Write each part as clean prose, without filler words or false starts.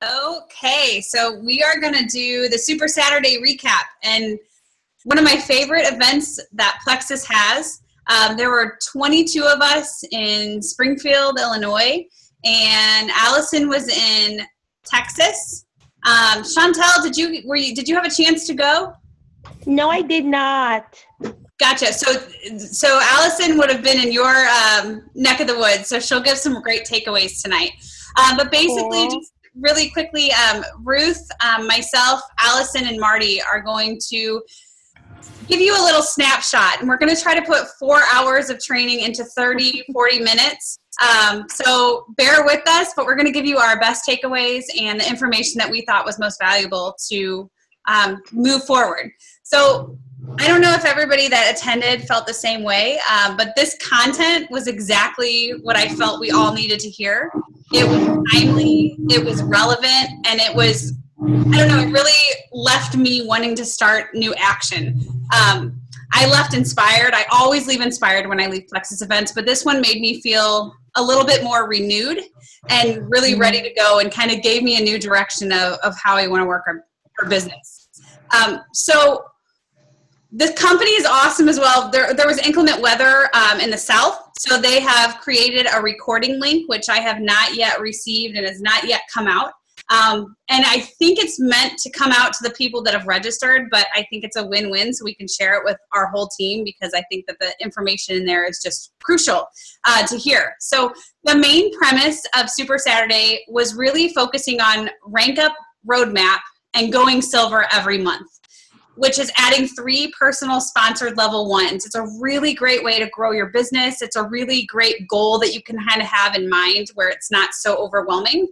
Okay, so we are going to do the Super Saturday recap. And one of my favorite events that Plexus has, there were 22 of us in Springfield, Illinois, and Allison was in Texas. Chantel, did you have a chance to go? No, I did not. Gotcha. So Allison would have been in your neck of the woods, so she'll give some great takeaways tonight. But basically, just really quickly, Ruth, myself, Allison, and Marti are going to give you a little snapshot. And we're going to try to put 4 hours of training into 30, 40 minutes. So bear with us, but we're going to give you our best takeaways and the information that we thought was most valuable to move forward. So I don't know if everybody that attended felt the same way, but this content was exactly what I felt we all needed to hear. It was timely, it was relevant, and it was, I don't know, it really left me wanting to start new action. I left inspired. I always leave inspired when I leave Plexus events, but this one made me feel a little bit more renewed and really ready to go, and kind of gave me a new direction of how I want to work our business. So the company is awesome as well. There was inclement weather in the south, so they have created a recording link, which I have not yet received and has not yet come out. And I think it's meant to come out to the people that have registered, but I think it's a win-win, so we can share it with our whole team, because I think that the information in there is just crucial to hear. So the main premise of Super Saturday was really focusing on rank up roadmap and going silver every month, which is adding 3 personal sponsored level 1s. It's a really great way to grow your business. It's a really great goal that you can kind of have in mind where it's not so overwhelming.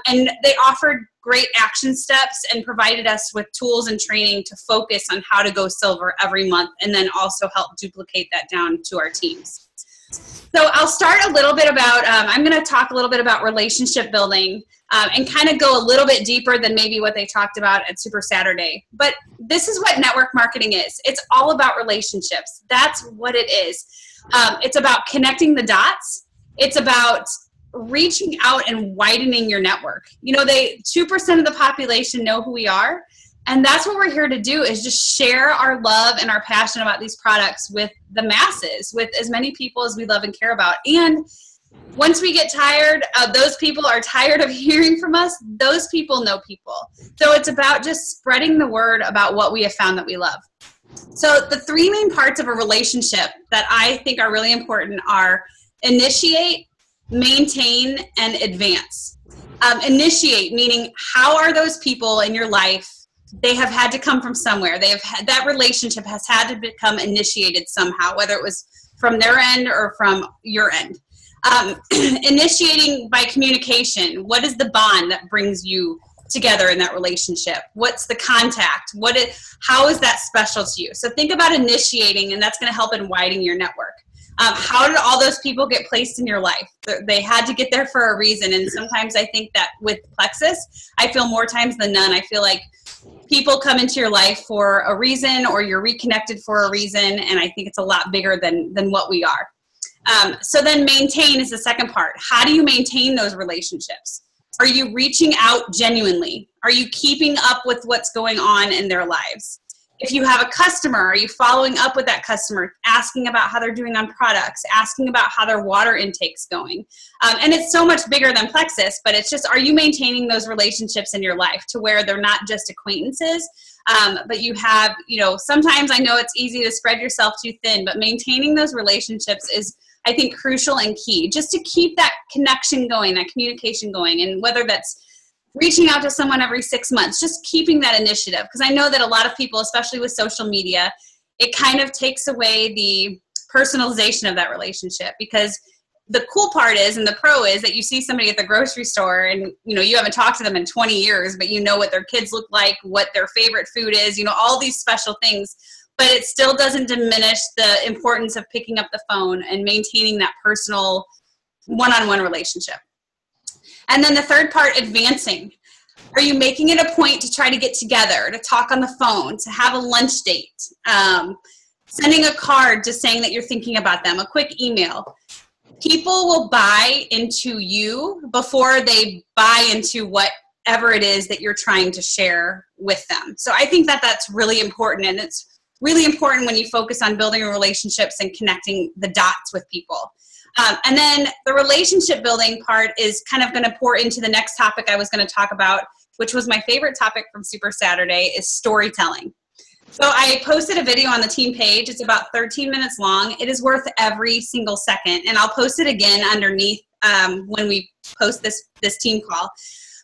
And they offered great action steps and provided us with tools and training to focus on how to go silver every month, and then also help duplicate that down to our teams. So I'll start a little bit about, I'm going to talk a little bit about relationship building and kind of go a little bit deeper than maybe what they talked about at Super Saturday. But this is what network marketing is. It's all about relationships. That's what it is. It's about connecting the dots. It's about reaching out and widening your network. You know, 2% of the population know who we are. And that's what we're here to do, is just share our love and our passion about these products with the masses, with as many people as we love and care about. And once we get tired, those people are tired of hearing from us, those people know people. So it's about just spreading the word about what we have found that we love. So the 3 main parts of a relationship that I think are really important are initiate, maintain, and advance. Initiate, meaning how are those people in your life? They have had to come from somewhere. That relationship has had to become initiated somehow, whether it was from their end or from your end. Initiating by communication. What is the bond that brings you together in that relationship? What's the contact? How is that special to you? So think about initiating, and that's going to help in widening your network. How did all those people get placed in your life? They had to get there for a reason. And sometimes I think that with Plexus, I feel more times than none, I feel like people come into your life for a reason, or you're reconnected for a reason. And I think it's a lot bigger than what we are. So then maintain is the second part. How do you maintain those relationships? Are you reaching out genuinely? Are you keeping up with what's going on in their lives? If you have a customer, are you following up with that customer, asking about how they're doing on products, asking about how their water intake's going? And it's so much bigger than Plexus, but it's just, are you maintaining those relationships in your life to where they're not just acquaintances, but you have, sometimes I know it's easy to spread yourself too thin, but maintaining those relationships is, I think, crucial and key, just to keep that connection going, that communication going. And whether that's reaching out to someone every 6 months, just keeping that initiative. Because I know that a lot of people, especially with social media, it kind of takes away the personalization of that relationship. Because the cool part is, and the pro is, that you see somebody at the grocery store and, you haven't talked to them in 20 years, but you know what their kids look like, what their favorite food is, all these special things. But it still doesn't diminish the importance of picking up the phone and maintaining that personal one-on-one relationship. And then the third part, advancing. Are you making it a point to try to get together, to talk on the phone, to have a lunch date, sending a card just saying that you're thinking about them, a quick email? People will buy into you before they buy into what whatever it is that you're trying to share with them. So I think that that's really important, and it's really important when you focus on building relationships and connecting the dots with people. And then the relationship building part is kind of going to pour into the next topic I was going to talk about, which was my favorite topic from Super Saturday, is storytelling. So I posted a video on the team page. It's about 13 minutes long. It is worth every single second. And I'll post it again underneath when we post this team call.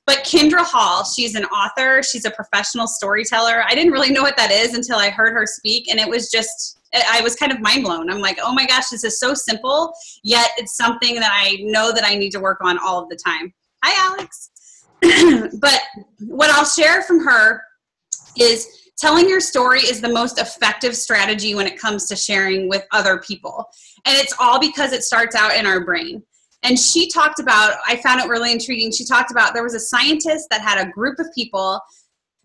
But Kendra Hall, she's an author. She's a professional storyteller. I didn't really know what that is until I heard her speak. And it was just, I was kind of mind blown. I'm like, oh my gosh, this is so simple, yet it's something that I know that I need to work on all of the time. Hi, Alex. But what I'll share from her is telling your story is the most effective strategy when it comes to sharing with other people. And it's all because it starts out in our brain. And she talked about, I found it really intriguing, she talked about there was a scientist that had a group of people,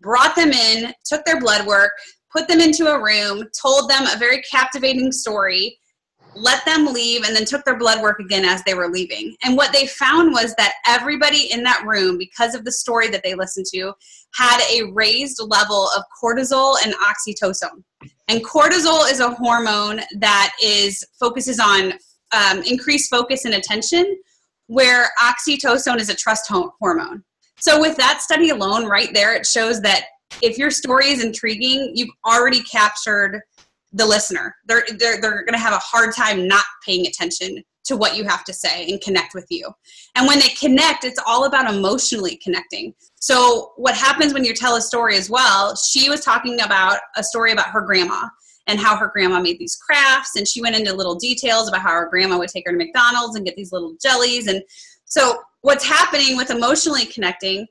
brought them in, took their blood work, put them into a room, told them a very captivating story, let them leave, and then took their blood work again as they were leaving. And what they found was that everybody in that room, because of the story that they listened to, had a raised level of cortisol and oxytocin. And cortisol is a hormone that focuses on increased focus and attention, where oxytocin is a trust hormone. So with that study alone right there, it shows that if your story is intriguing, you've already captured the listener. They're going to have a hard time not paying attention to what you have to say and connect with you. And when they connect, it's all about emotionally connecting. So what happens when you tell a story as well, she was talking about a story about her grandma and how her grandma made these crafts, and she went into little details about how her grandma would take her to McDonald's and get these little jellies. And so what's happening with emotionally connecting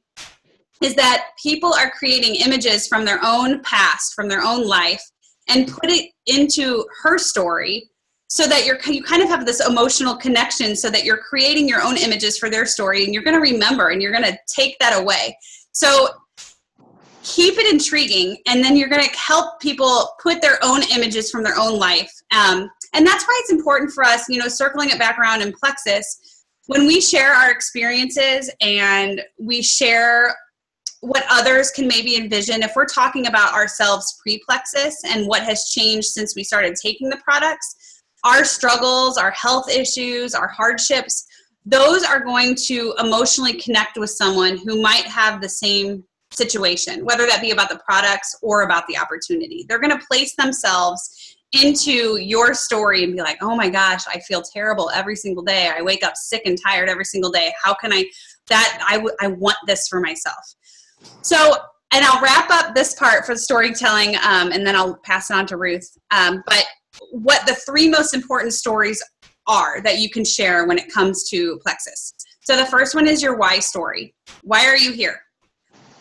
is that people are creating images from their own past, from their own life, and put it into her story so that you kind of have this emotional connection, so that you're creating your own images for their story, and you're going to remember and you're going to take that away. So keep it intriguing, and then you're going to help people put their own images from their own life. And that's why it's important for us, circling it back around in Plexus, when we share our experiences and we share what others can maybe envision, if we're talking about ourselves pre-Plexus and what has changed since we started taking the products, our struggles, our health issues, our hardships, those are going to emotionally connect with someone who might have the same situation, whether that be about the products or about the opportunity. They're going to place themselves into your story and be like, oh my gosh, I feel terrible every single day. I wake up sick and tired every single day. How can I want this for myself. So, and I'll wrap up this part for the storytelling, and then I'll pass it on to Ruth. But what the 3 most important stories are that you can share when it comes to Plexus. So the first one is your why story. Why are you here?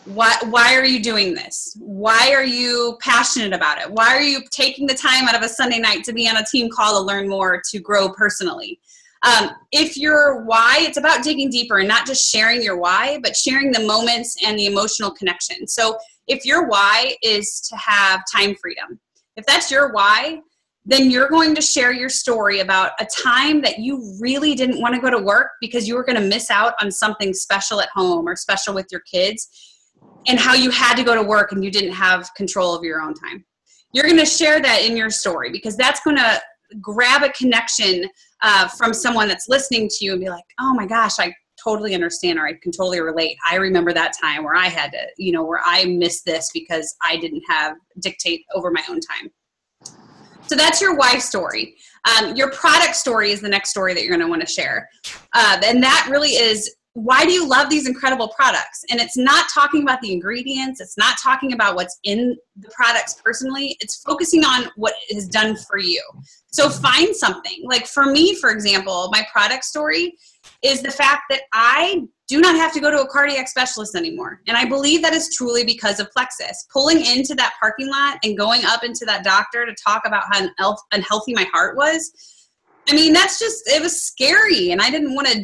Why are you doing this? Why are you passionate about it? Why are you taking the time out of a Sunday night to be on a team call to learn more, to grow personally? If your why, it's about digging deeper and not just sharing your why, but sharing the moments and the emotional connection. So if your why is to have time freedom, if that's your why, then you're going to share your story about a time that you really didn't want to go to work because you were going to miss out on something special at home or special with your kids, and how you had to go to work and you didn't have control of your own time. You're going to share that in your story, because that's going to grab a connection from someone that's listening to you and be like, oh my gosh, I totally understand, or I can totally relate. I remember that time where I had to, where I missed this because I didn't have dictate over my own time. So that's your why story. Your product story is the next story that you're going to want to share. And that really is, why do you love these incredible products? And it's not talking about the ingredients. It's not talking about what's in the products personally. It's focusing on what is done for you. So find something. Like for me, for example, my product story is the fact that I do not have to go to a cardiac specialist anymore. And I believe that is truly because of Plexus. Pulling into that parking lot and going up into that doctor to talk about how unhealthy my heart was. I mean, it was scary, and I didn't want to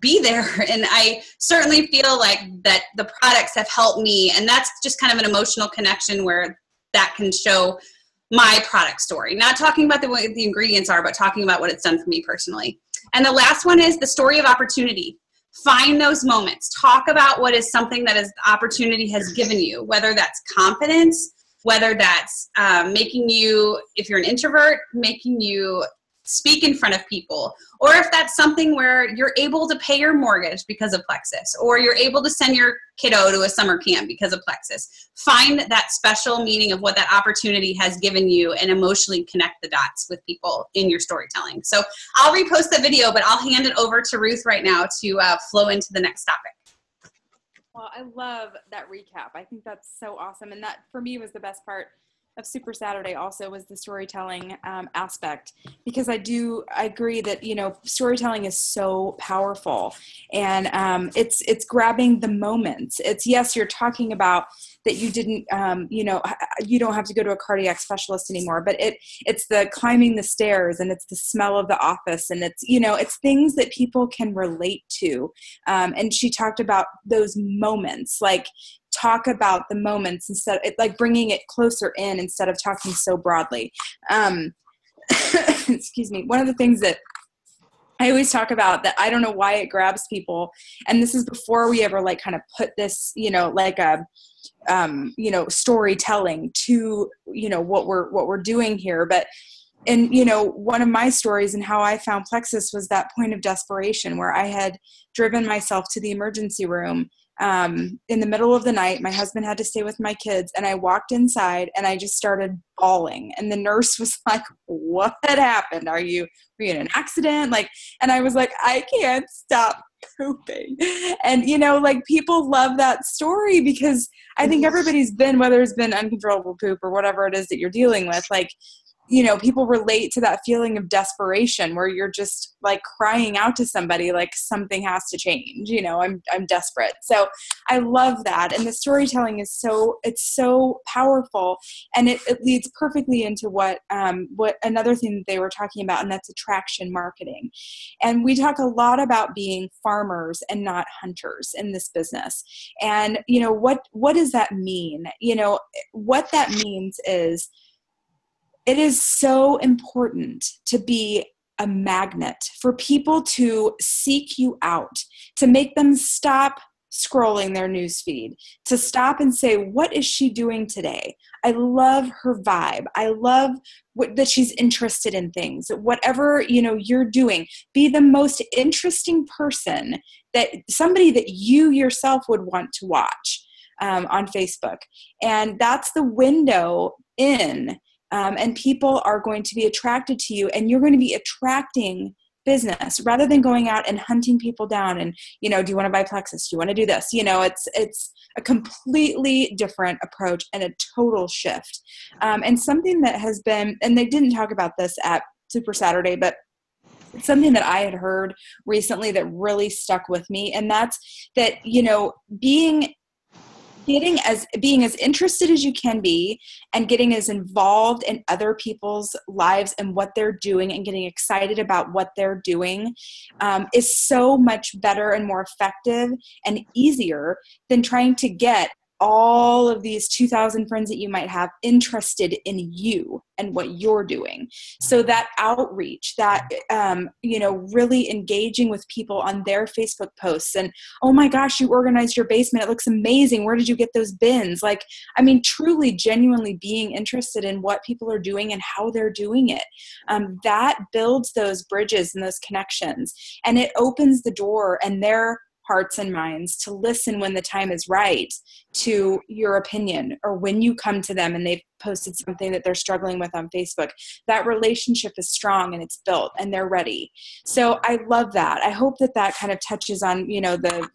be there. And I certainly feel like that the products have helped me. And that's just kind of an emotional connection where that can show my product story. Not talking about what the ingredients are, but talking about what it's done for me personally. And the last one is the story of opportunity. Find those moments. Talk about what is something that is the opportunity has given you, whether that's confidence, whether that's making you, if you're an introvert, making you speak in front of people, or if that's something where you're able to pay your mortgage because of Plexus, or you're able to send your kiddo to a summer camp because of Plexus. Find that special meaning of what that opportunity has given you and emotionally connect the dots with people in your storytelling. So I'll repost the video, but I'll hand it over to Ruth right now to flow into the next topic. Well, I love that recap. I think that's so awesome. And that for me was the best part of Super Saturday also, was the storytelling aspect, because I agree that, you know, storytelling is so powerful, and it's grabbing the moments. It's, yes, you're talking about that you didn't, you know, you don't have to go to a cardiac specialist anymore, but it's the climbing the stairs, and it's the smell of the office, and it's, you know, it's things that people can relate to. And she talked about those moments, like, talk about the moments instead, like bringing it closer in instead of talking so broadly. Excuse me. One of the things that I always talk about that I don't know why it grabs people, and this is before we ever like kind of put this, you know, like a, you know, storytelling to, you know, what we're doing here. But, and, you know, one of my stories and how I found Plexus was that point of desperation where I had driven myself to the emergency room in the middle of the night. My husband had to stay with my kids, and I walked inside and I just started bawling. And the nurse was like, "What happened? Were you in an accident?" Like, and I was like, "I can't stop pooping." And, you know, like, people love that story because I think everybody's been, whether it's been uncontrollable poop or whatever it is that you're dealing with, like, you know, people relate to that feeling of desperation where you're just like crying out to somebody, like something has to change, you know, I'm desperate. So I love that. And the storytelling is it's so powerful, and it leads perfectly into what another thing that they were talking about, and that's attraction marketing. And we talk a lot about being farmers and not hunters in this business. And, you know, what does that mean? You know, what that means is, it is so important to be a magnet for people to seek you out, to make them stop scrolling their newsfeed, to stop and say, "What is she doing today? I love her vibe. I love that she's interested in things." Whatever, you know, you're doing, be the most interesting person, that somebody that you yourself would want to watch on Facebook. And that's the window in. And people are going to be attracted to you, and you're going to be attracting business rather than going out and hunting people down and, you know, do you want to buy Plexus? Do you want to do this? You know, it's a completely different approach and a total shift. And something that has been, and they didn't talk about this at Super Saturday, but it's something that I had heard recently that really stuck with me. And that's that, you know, being as interested as you can be, and getting as involved in other people's lives and what they're doing, and getting excited about what they're doing is so much better and more effective and easier than trying to get all of these 2,000 friends that you might have interested in you and what you're doing. So that outreach, that, you know, really engaging with people on their Facebook posts, and, "Oh my gosh, you organized your basement. It looks amazing. Where did you get those bins?" Like, I mean, truly, genuinely being interested in what people are doing and how they're doing it. That builds those bridges and those connections, and it opens the door and their hearts and minds to listen when the time is right to your opinion, or when you come to them and they've posted something that they're struggling with on Facebook. That relationship is strong and it's built and they're ready. So I love that. I hope that kind of touches on, you know, the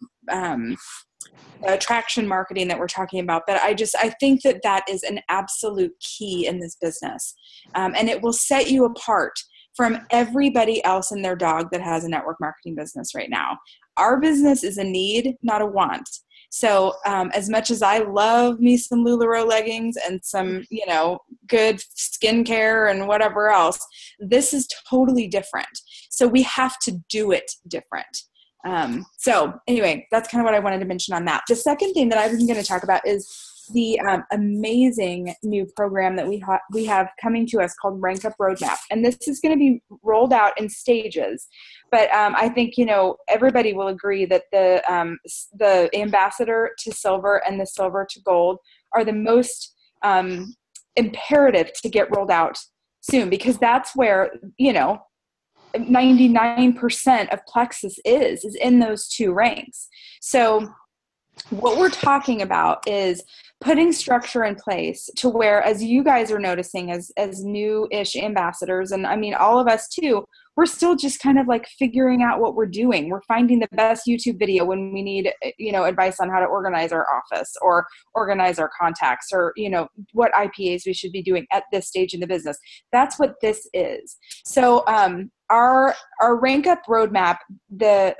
attraction marketing that we're talking about. But I think that is an absolute key in this business. And it will set you apart from everybody else and their dog that has a network marketing business right now. Our business is a need, not a want. So as much as I love me some LuLaRoe leggings and some, you know, good skincare and whatever else, this is totally different. So we have to do it different. So anyway, that's kind of what I wanted to mention on that. The second thing that I was going to talk about is the amazing new program that we have coming to us called Rank Up Roadmap. And this is going to be rolled out in stages. But I think, everybody will agree that the ambassador to silver and the silver to gold are the most imperative to get rolled out soon, because that's where, 99% of Plexus is in those two ranks. So what we're talking about is putting structure in place to where, as you guys are noticing as new-ish ambassadors, and I mean all of us too, we're still just kind of like figuring out what we're doing. We're finding the best YouTube video when we need, advice on how to organize our office or organize our contacts, or, what IPAs we should be doing at this stage in the business. That's what this is. So our Rank Up Roadmap, the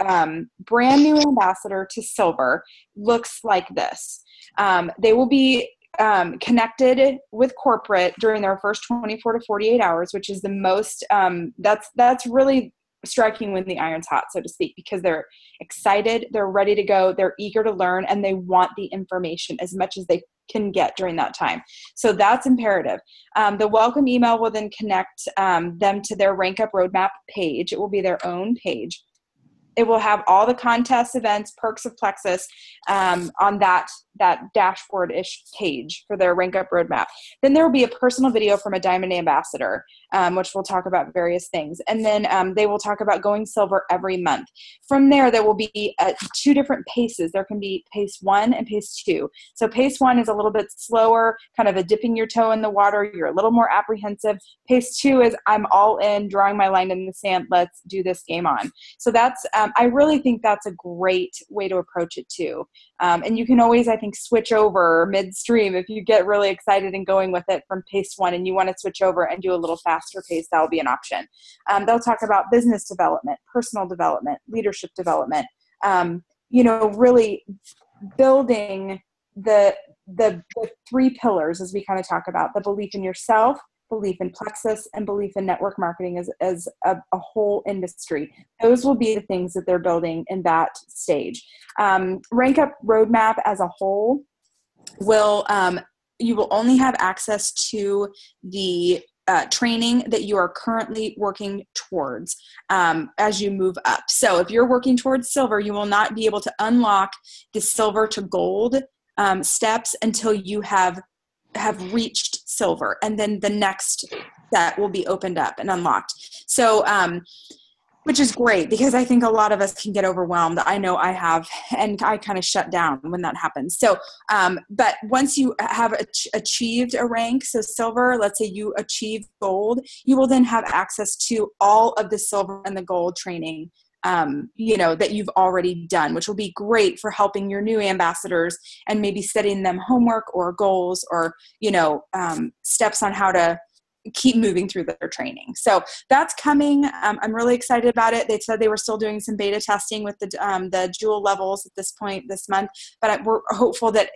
brand new ambassador to silver, looks like this. They will be connected with corporate during their first 24 to 48 hours, which is the most, that's really striking when the iron's hot, so to speak, because they're excited, they're ready to go, they're eager to learn, and they want the information as much as they can get during that time. So that's imperative. The welcome email will then connect them to their Rank Up Roadmap page. It will be their own page. It will have all the contests, events, perks of Plexus on that dashboard-ish page for their Rank Up Roadmap. Then there will be a personal video from a Diamond Ambassador, which will talk about various things. And then they will talk about going silver every month. From there will be 2 different paces. There can be pace 1 and pace 2. So pace 1 is a little bit slower, kind of a dipping your toe in the water. You're a little more apprehensive. Pace 2 is I'm all in, drawing my line in the sand. Let's do this game on. So that's I really think that's a great way to approach it too. And you can always, I think, switch over midstream if you get really excited and going with it from pace 1 and you want to switch over and do a little faster pace. That will be an option. They'll talk about business development, personal development, leadership development, really building the 3 pillars, as we kind of talk about: the belief in yourself, belief in Plexus, and belief in network marketing as a whole industry. Those will be the things that they're building in that stage. Rank Up Roadmap as a whole will, you will only have access to the training that you are currently working towards as you move up. So if you're working towards silver, you will not be able to unlock the silver to gold steps until you have reached silver, and then the next set will be opened up and unlocked. So, which is great, because I think a lot of us can get overwhelmed. I know I have, and I kind of shut down when that happens. So, but once you have achieved a rank, so silver, let's say you achieve gold, you will then have access to all of the silver and the gold training that you've already done, which will be great for helping your new ambassadors and maybe setting them homework or goals or, steps on how to keep moving through their training. So that's coming. I'm really excited about it. They said they were still doing some beta testing with the jewel levels at this point this month, but we're hopeful that,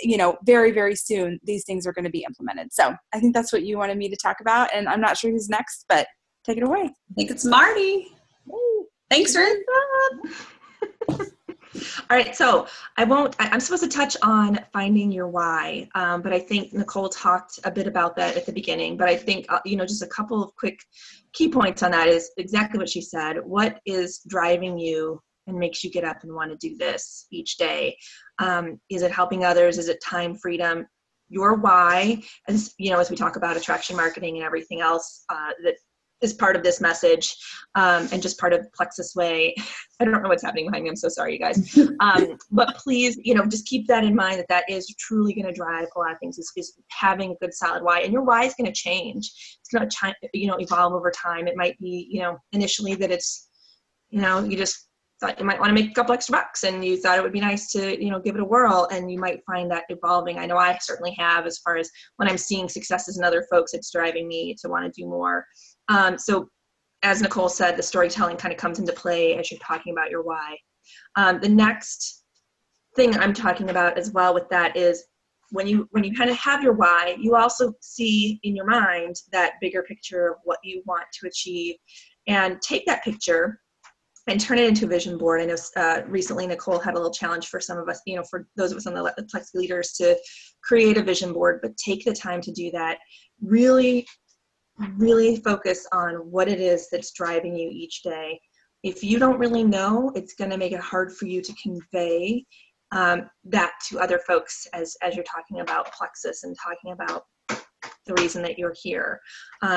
very, very soon these things are going to be implemented. So I think that's what you wanted me to talk about, and I'm not sure who's next, but take it away. I think it's Marty. Thanks, Ruth. All right, so I'm supposed to touch on finding your why, but I think Nicole talked a bit about that at the beginning, but I think, just a couple of quick key points on that is exactly what she said. What is driving you and makes you get up and want to do this each day? Is it helping others? Is it time freedom? Your why, as we talk about attraction marketing and everything else that is part of this message, and just part of Plexus Way. I don't know what's happening behind me. I'm so sorry, you guys. But please, just keep that in mind, that is truly going to drive a lot of things, is having a good solid why. And your why is going to change. It's going to, evolve over time. It might be, initially that it's, you just thought you might want to make a couple extra bucks and you thought it would be nice to, give it a whirl, and you might find that evolving. I know I certainly have, as far as when I'm seeing successes in other folks, it's driving me to want to do more. So as Nicole said, the storytelling kind of comes into play as you're talking about your why. The next thing I'm talking about as well with that is when you kind of have your why, you also see in your mind that bigger picture of what you want to achieve, and take that picture and turn it into a vision board. I know recently Nicole had a little challenge for some of us, for those of us on the Plexi leaders to create a vision board, but take the time to do that. Really, really focus on what it is that's driving you each day. If you don't really know, it's going to make it hard for you to convey that to other folks as you're talking about Plexus and talking about the reason that you're here.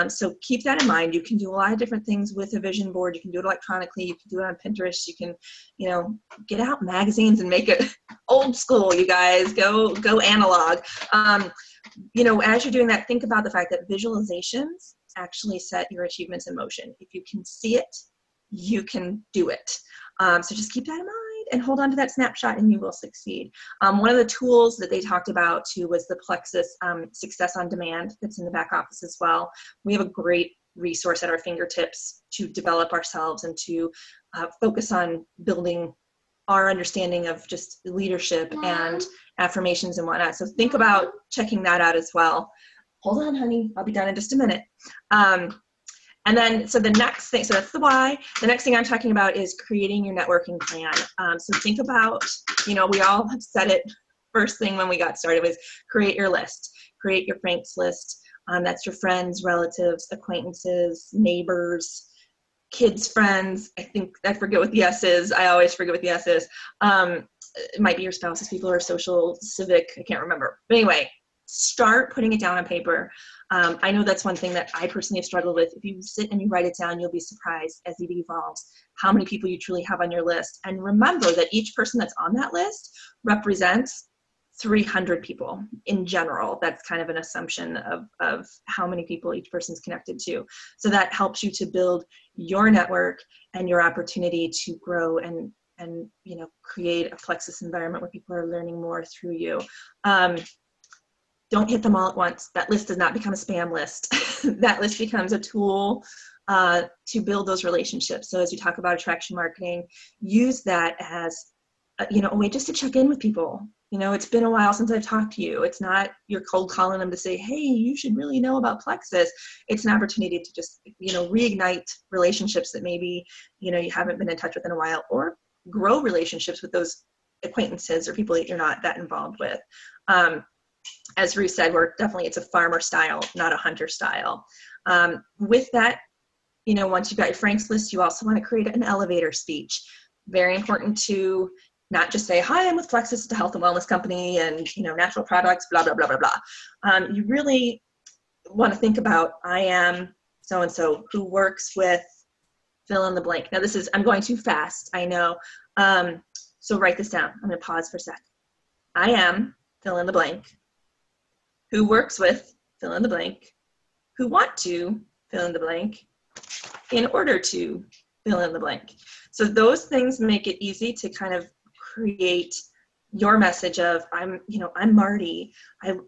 So keep that in mind. You can do a lot of different things with a vision board. You can do it electronically. You can do it on Pinterest. You can, get out magazines and make it old school, you guys. Go analog. As you're doing that, think about the fact that visualizations actually set your achievements in motion. If you can see it, you can do it. So just keep that in mind and hold on to that snapshot and you will succeed. One of the tools that they talked about too was the Plexus Success on Demand that's in the back office as well. We have a great resource at our fingertips to develop ourselves and to focus on building our understanding of just leadership and affirmations and whatnot. So think about checking that out as well. Hold on, honey. I'll be done in just a minute. And then, so the next thing, so that's the why. The next thing I'm talking about is creating your networking plan. So think about, we all have said it first thing when we got started was create your list, create your Frank's list. That's your friends, relatives, acquaintances, neighbors, kids' friends. I forget what the S is. I always forget what the S is. It might be your spouse's people or social, civic, I can't remember. But anyway, start putting it down on paper. I know that's one thing that I personally have struggled with. If you sit and you write it down, you'll be surprised as it evolves how many people you truly have on your list. And remember that each person that's on that list represents 300 people in general. That's kind of an assumption of how many people each person's connected to. So that helps you to build your network and your opportunity to grow and create a Plexus environment where people are learning more through you. Don't hit them all at once. That list does not become a spam list. That list becomes a tool to build those relationships. So as you talk about attraction marketing, use that as a way just to check in with people. It's been a while since I've talked to you. It's not you're cold calling them to say, hey, you should really know about Plexus. It's an opportunity to just, reignite relationships that maybe, you haven't been in touch with in a while, or grow relationships with those acquaintances or people that you're not that involved with. As Ruth said, it's a farmer style, not a hunter style. With that, once you've got your Frank's list, you also want to create an elevator speech. Very important to not just say, hi, I'm with Plexus, it's a health and wellness company, and, natural products, blah, blah, blah, blah, blah. You really want to think about, I am so-and-so who works with fill in the blank. Now I'm going too fast, I know. So write this down. I'm going to pause for a sec. I am fill in the blank, who works with fill in the blank, who want to fill in the blank, in order to fill in the blank. So those things make it easy to kind of create your message of, I'm Marti.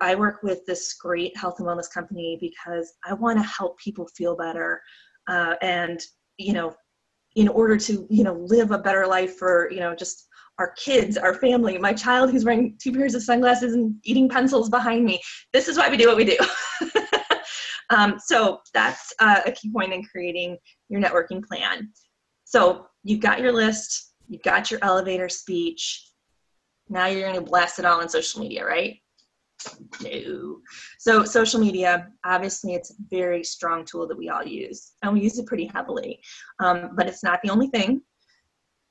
I work with this great health and wellness company because I want to help people feel better. And, in order to, live a better life for, just our kids, our family, my child who's wearing 2 pairs of sunglasses and eating pencils behind me. This is why we do what we do. So that's a key point in creating your networking plan. So you've got your list, you've got your elevator speech. Now you're going to blast it all on social media, right? No. So social media, obviously it's a very strong tool that we all use, and we use it pretty heavily, but it's not the only thing.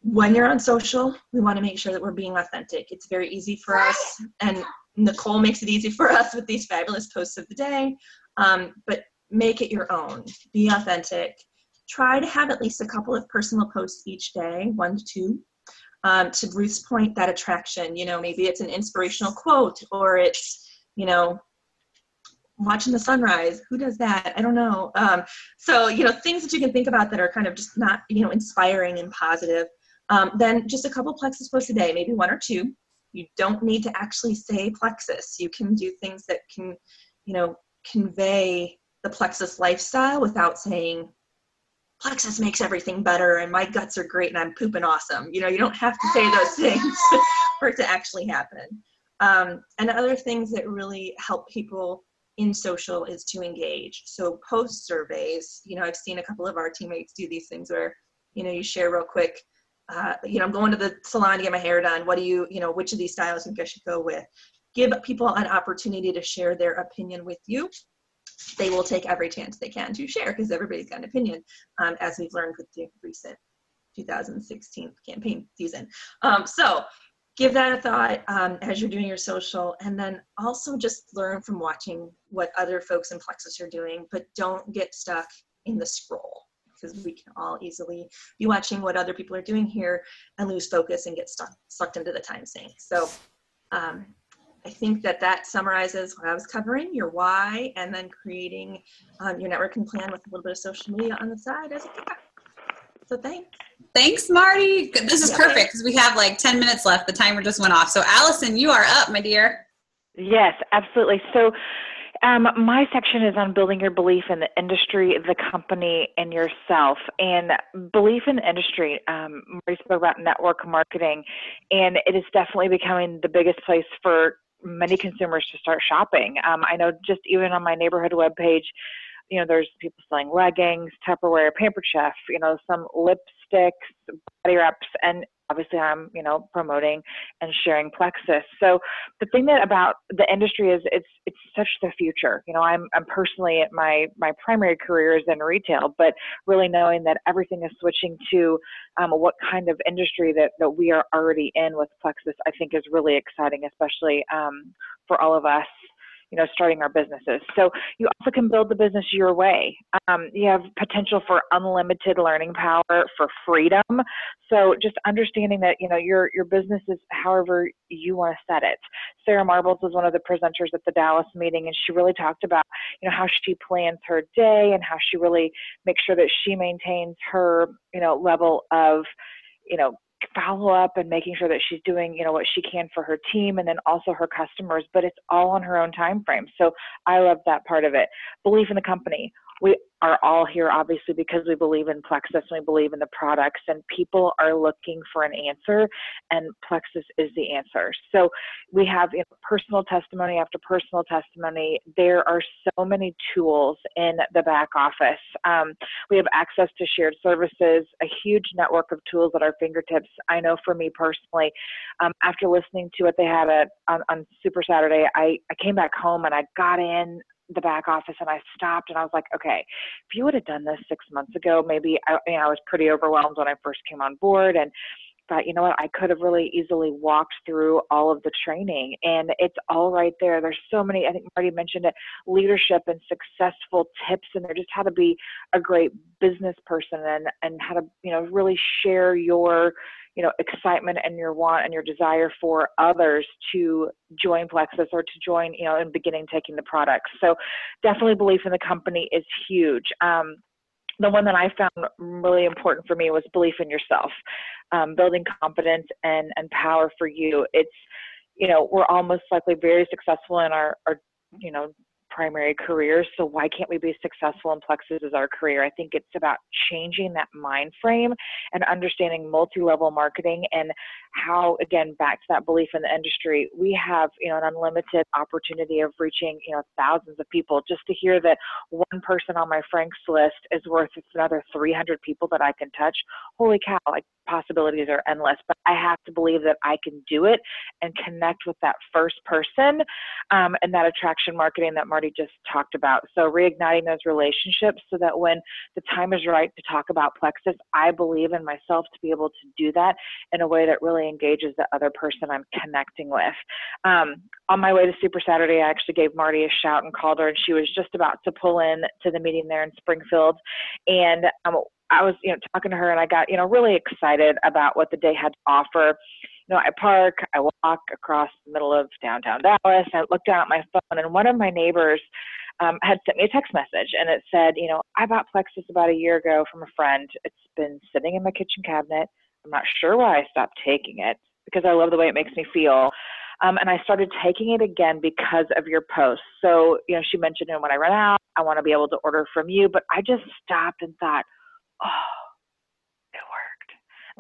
When you're on social, we want to make sure that we're being authentic. It's very easy for us, and Nicole makes it easy for us with these fabulous posts of the day, but make it your own. Be authentic. Try to have at least a couple of personal posts each day, 1 to 2. To Ruth's point, that attraction, maybe it's an inspirational quote, or it's, watching the sunrise. Who does that? I don't know. So, things that you can think about that are kind of just not, inspiring and positive. Then just a couple Plexus posts a day, maybe 1 or 2. You don't need to actually say Plexus. You can do things that can, convey the Plexus lifestyle without saying, Plexus makes everything better and my guts are great and I'm pooping awesome. You don't have to say those things for it to actually happen. And other things that really help people in social is to engage. So post surveys, I've seen a couple of our teammates do these things where you share real quick, I'm going to the salon to get my hair done. What do you, which of these styles you think I should go with? Give people an opportunity to share their opinion with you. They will take every chance they can to share because everybody's got an opinion, as we've learned with the recent 2016 campaign season. So give that a thought as you're doing your social, and then also just learn from watching what other folks in Plexus are doing, but don't get stuck in the scroll, because we can all easily be watching what other people are doing here and lose focus and get sucked into the time sink. So I think that summarizes what I was covering, your why, and then creating your networking plan with a little bit of social media on the side as a kickoff. So thanks. Thanks, Marty. This is perfect because we have like 10 minutes left. The timer just went off. So Allison, you are up, my dear. Yes, absolutely. So my section is on building your belief in the industry, the company, and yourself. And belief in the industry, Marty spoke about network marketing, and it is definitely becoming the biggest place for many consumers to start shopping. I know just even on my neighborhood webpage, there's people selling leggings, Tupperware, Pampered Chef, some lipsticks, body wraps, and obviously I'm, promoting and sharing Plexus. So the thing about the industry is it's such the future. I'm personally at my primary career is in retail, but really knowing that everything is switching to what kind of industry that we are already in with Plexus, I think is really exciting, especially for all of us, starting our businesses. So you also can build the business your way. You have potential for unlimited learning power, for freedom. So just understanding that, your business is however you want to set it. Sarah Marbles was one of the presenters at the Dallas meeting, and she really talked about, how she plans her day and how she really makes sure that she maintains her, level of, follow up and making sure that she's doing, what she can for her team and then also her customers, but it's all on her own time frame. So I love that part of it. Belief in the company. We are all here obviously because we believe in Plexus and we believe in the products, and people are looking for an answer, and Plexus is the answer. So we have personal testimony after personal testimony. There are so many tools in the back office. We have access to shared services, a huge network of tools at our fingertips. I know for me personally, after listening to what they had on Super Saturday, I came back home and I got in the back office and I stopped and I was like, okay, if you would have done this 6 months ago, maybe I was pretty overwhelmed when I first came on board, and thought, you know what, I could have really easily walked through all of the training, and it's all right there. There's so many, I think Marty mentioned it, leadership and successful tips, and there just how to be a great business person and how to, really share your, excitement and your want and your desire for others to join Plexus or to join, in beginning taking the products. So definitely belief in the company is huge. The one that I found really important for me was belief in yourself, building confidence and power for you. It's, we're all most likely very successful in our primary careers. So why can't we be successful in Plexus as our career? I think it's about changing that mind frame and understanding multi-level marketing and how, again, back to that belief in the industry, we have, an unlimited opportunity of reaching, thousands of people. Just to hear that one person on my Franks list is worth another 300 people that I can touch. Holy cow, like possibilities are endless, but I have to believe that I can do it and connect with that first person and that attraction marketing that Marty just talked about. So reigniting those relationships so that when the time is right to talk about Plexus, I believe in myself to be able to do that in a way that really engages the other person I'm connecting with. On my way to Super Saturday, I actually gave Marty a shout and called her, and she was just about to pull in to the meeting there in Springfield. And I was, talking to her, and I got, really excited about what the day had to offer. I park, I walk across the middle of downtown Dallas. I looked down at my phone, and one of my neighbors had sent me a text message, and it said, I bought Plexus about a year ago from a friend. It's been sitting in my kitchen cabinet. I'm not sure why I stopped taking it because I love the way it makes me feel. And I started taking it again because of your post. So, she mentioned, when I run out, I want to be able to order from you. But I just stopped and thought, oh, it worked.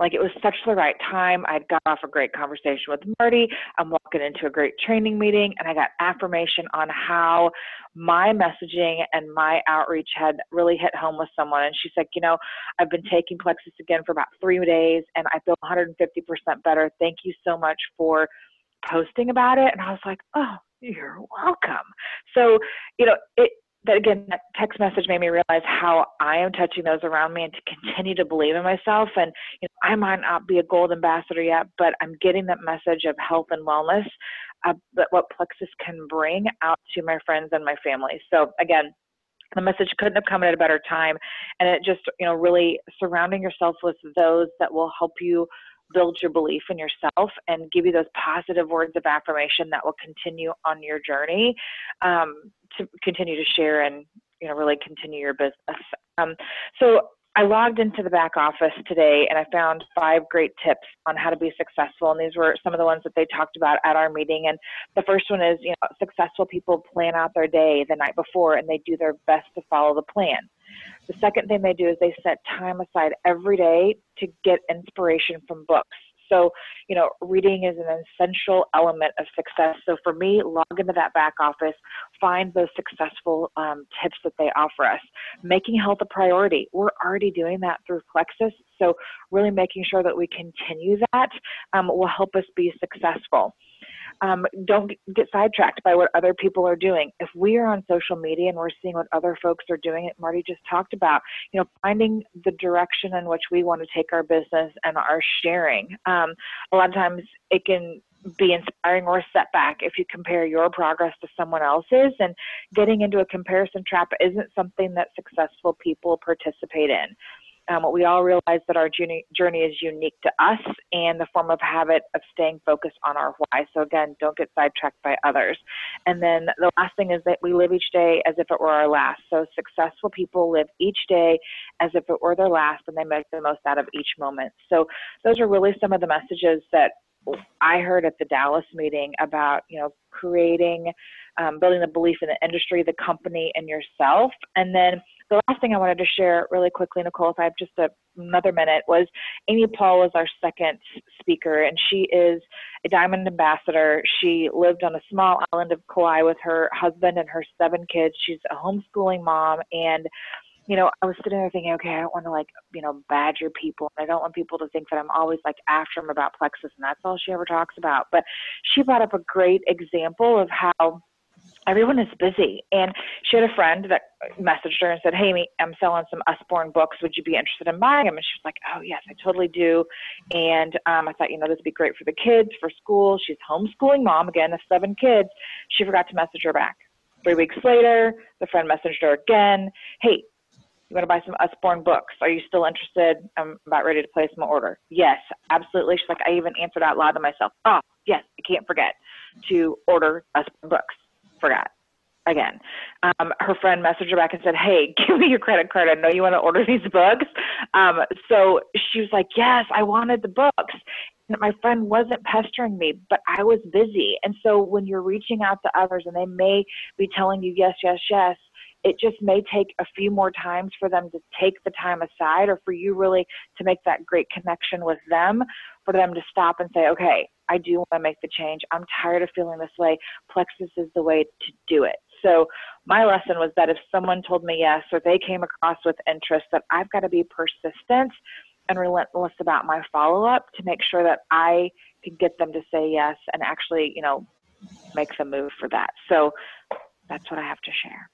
Like, it was such the right time. I'd got off a great conversation with Marti. I'm walking into a great training meeting, and I got affirmation on how my messaging and my outreach had really hit home with someone. And she's like, I've been taking Plexus again for about 3 days, and I feel 150% better. Thank you so much for posting about it. And I was like, oh, you're welcome. So, that text message made me realize how I am touching those around me, and to continue to believe in myself. And I might not be a gold ambassador yet, but I'm getting that message of health and wellness, that what Plexus can bring out to my friends and my family. So again, the message couldn't have come at a better time. And it just, really surrounding yourself with those that will help you build your belief in yourself and give you those positive words of affirmation that will continue on your journey, to continue to share and, really continue your business. So I logged into the back office today, and I found 5 great tips on how to be successful. And these were some of the ones that they talked about at our meeting. And the first one is, successful people plan out their day the night before, and they do their best to follow the plan. The second thing they do is they set time aside every day to get inspiration from books. So, reading is an essential element of success. So for me, log into that back office, find those successful tips that they offer us. Making health a priority. We're already doing that through Plexus. So really making sure that we continue that will help us be successful. Don't get sidetracked by what other people are doing. If we are on social media and we're seeing what other folks are doing, Marti just talked about, finding the direction in which we want to take our business and our sharing. A lot of times it can be inspiring or a setback if you compare your progress to someone else's, and getting into a comparison trap isn't something that successful people participate in. We all realize that our journey is unique to us, and the form of habit of staying focused on our why. So again, don't get sidetracked by others. And then the last thing is that we live each day as if it were our last. So successful people live each day as if it were their last, and they make the most out of each moment. So those are really some of the messages that I heard at the Dallas meeting about, creating, building the belief in the industry, the company, and yourself. And then the last thing I wanted to share really quickly, Nicole, if I have just another minute, was Amy Paul was our second speaker, and she is a Diamond Ambassador. She lived on a small island of Kauai with her husband and her 7 kids. She's a homeschooling mom, and I was sitting there thinking, okay, I don't want to badger people. I don't want people to think that I'm always after them about Plexus, and that's all she ever talks about. But she brought up a great example of how everyone is busy. And she had a friend that messaged her and said, hey, I'm selling some Usborne books. Would you be interested in buying them? And she was like, oh, yes, I totally do. And I thought, this would be great for the kids, for school. She's homeschooling mom, again, of 7 kids. She forgot to message her back. 3 weeks later, the friend messaged her again. Hey, you want to buy some Usborne books? Are you still interested? I'm about ready to place my order. Yes, absolutely. She's like, I even answered out loud to myself. Oh, yes, I can't forget to order Usborne books. Forgot again. Her friend messaged her back and said, hey, give me your credit card. I know you want to order these books. So she was like, yes, I wanted the books. And my friend wasn't pestering me, but I was busy. And so when you're reaching out to others and they may be telling you yes, yes, yes, it just may take a few more times for them to take the time aside, or for you really to make that great connection with them, for them to stop and say, okay, I do want to make the change. I'm tired of feeling this way. Plexus is the way to do it. So my lesson was that if someone told me yes, or they came across with interest, that I've got to be persistent and relentless about my follow-up to make sure that I can get them to say yes and actually, make the move for that. So that's what I have to share.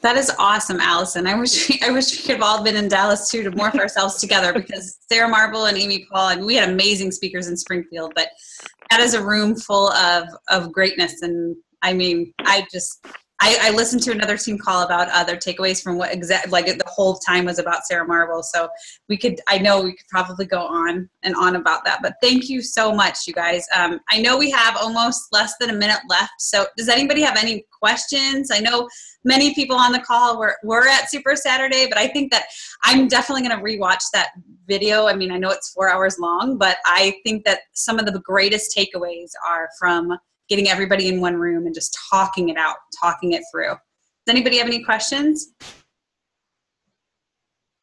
That is awesome, Allison. I wish we could have all been in Dallas too to morph ourselves together, because Sarah Marble and Amy Paul, we had amazing speakers in Springfield, but that is a room full of greatness. And I listened to another team call about other takeaways from what the whole time was about Sarah Marble. So I know we could probably go on and on about that, but thank you so much, you guys. I know we have almost less than a minute left. So does anybody have any questions? I know many people on the call were at Super Saturday, but I think that I'm definitely going to rewatch that video. I know it's 4 hours long, but I think that some of the greatest takeaways are from getting everybody in one room and just talking it out, talking it through. Does anybody have any questions?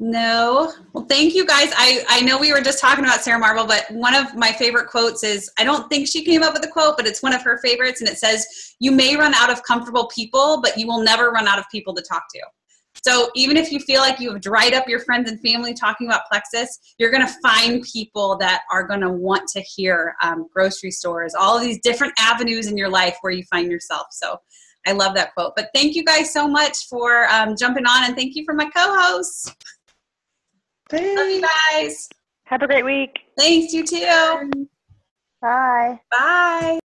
No. Well, thank you guys. I know we were just talking about Sarah Marble, but one of my favorite quotes is, I don't think she came up with the quote, but it's one of her favorites. And it says, you may run out of comfortable people, but you will never run out of people to talk to. So even if you feel like you've dried up your friends and family talking about Plexus, you're going to find people that are going to want to hear grocery stores, all of these different avenues in your life where you find yourself. So I love that quote. But thank you guys so much for jumping on, and thank you for my co-hosts. Thanks. Love you guys. Have a great week. Thanks, you too. Bye. Bye.